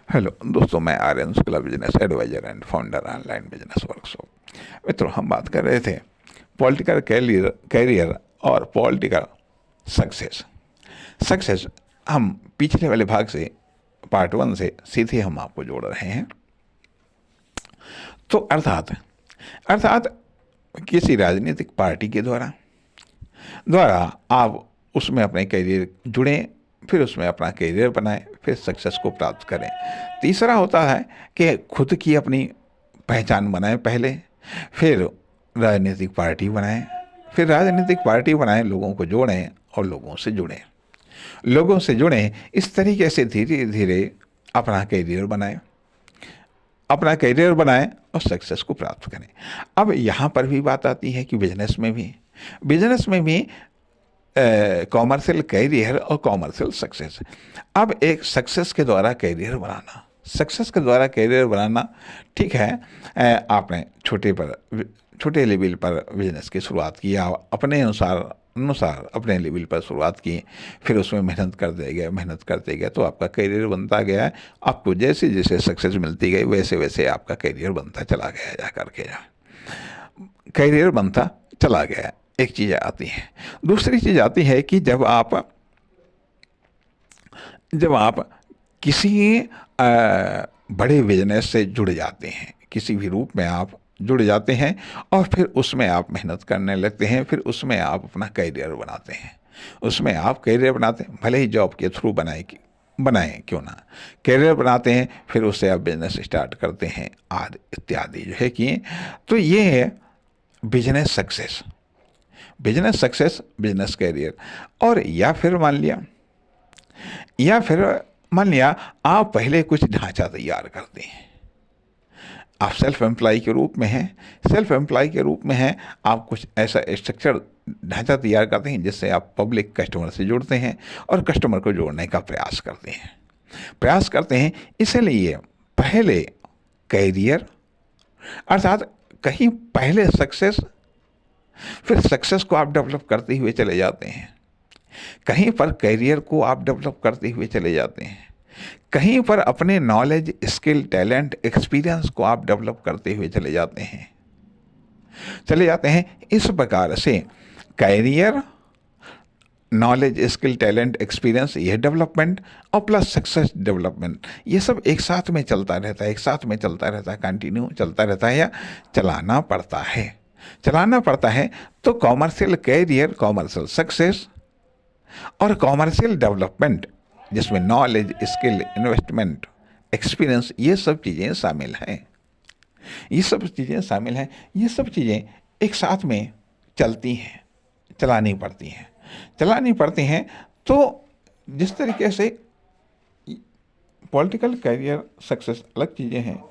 Hello दोस्तों, मैं Aryan Shukla, business advisor and founder online business workshop. मित्रों, हम बात कर रहे थे पॉलिटिकल कैरियर और पॉलिटिकल सक्सेस। सक्सेस हम पिछले वाले भाग से, पार्ट 1 से सीधे हम आपको जोड़ रहे हैं। तो अर्थात अर्थात किसी राजनीतिक पार्टी के द्वारा द्वारा आप उसमें अपने करियर जुड़ें, फिर उसमें अपना करियर बनाएं, फिर सक्सेस को प्राप्त करें। तीसरा होता है कि खुद की अपनी पहचान बनाएं पहले, फिर राजनीतिक पार्टी बनाएं, फिर राजनीतिक पार्टी बनाएं, लोगों को जोड़ें और लोगों से जुड़ें। इस तरीके से धीरे धीरे अपना करियर बनाएं और सक्सेस को प्राप्त करें। अब यहाँ पर भी बात आती है कि बिजनेस में भी कॉमर्शियल कैरियर और कॉमर्शियल सक्सेस। अब एक सक्सेस के द्वारा कैरियर बनाना ठीक है। आपने छोटे लेवल पर बिजनेस की शुरुआत की, अपने अनुसार अपने लेवल पर शुरुआत की, फिर उसमें मेहनत करते गए तो आपका करियर बनता गया। आपको जैसे जैसे सक्सेस मिलती गई वैसे वैसे आपका करियर बनता चला गया। करियर बनता चला गया। एक चीज़ आती है। दूसरी चीज़ आती है कि जब आप किसी बड़े बिजनेस से जुड़ जाते हैं, किसी भी रूप में आप जुड़ जाते हैं और फिर उसमें आप मेहनत करने लगते हैं, फिर उसमें आप अपना करियर बनाते हैं। भले ही जॉब के थ्रू बनाएं क्यों ना, करियर बनाते हैं, फिर उससे आप बिजनेस स्टार्ट करते हैं आदि इत्यादि जो है कि। तो ये है बिजनेस सक्सेस, बिजनेस कैरियर। और या फिर मान लिया आप पहले कुछ ढांचा तैयार करते हैं। आप सेल्फ एम्प्लॉय के रूप में हैं, आप कुछ ऐसा स्ट्रक्चर ढांचा तैयार करते हैं जिससे आप पब्लिक कस्टमर से जुड़ते हैं और कस्टमर को जोड़ने का प्रयास करते हैं। इसलिए पहले कैरियर, अर्थात कहीं पहले सक्सेस, फिर सक्सेस को आप डेवलप करते हुए चले जाते हैं। कहीं पर कैरियर को आप डेवलप करते हुए चले जाते हैं, कहीं पर अपने नॉलेज, स्किल, टैलेंट, एक्सपीरियंस को आप डेवलप करते हुए चले जाते हैं। इस प्रकार से career, knowledge, skill, talent, experience, ये डेवलपमेंट और प्लस सक्सेस डेवलपमेंट, ये सब एक साथ में चलता रहता है, कंटिन्यू चलता रहता है या चलाना पड़ता है। तो कॉमर्शियल कैरियर, कॉमर्शियल सक्सेस और कॉमर्शियल डेवलपमेंट, जिसमें नॉलेज, स्किल, इन्वेस्टमेंट, एक्सपीरियंस, ये सब चीज़ें शामिल हैं। ये सब चीज़ें एक साथ में चलानी पड़ती हैं। तो जिस तरीके से पॉलिटिकल कैरियर सक्सेस अलग चीज़ें हैं,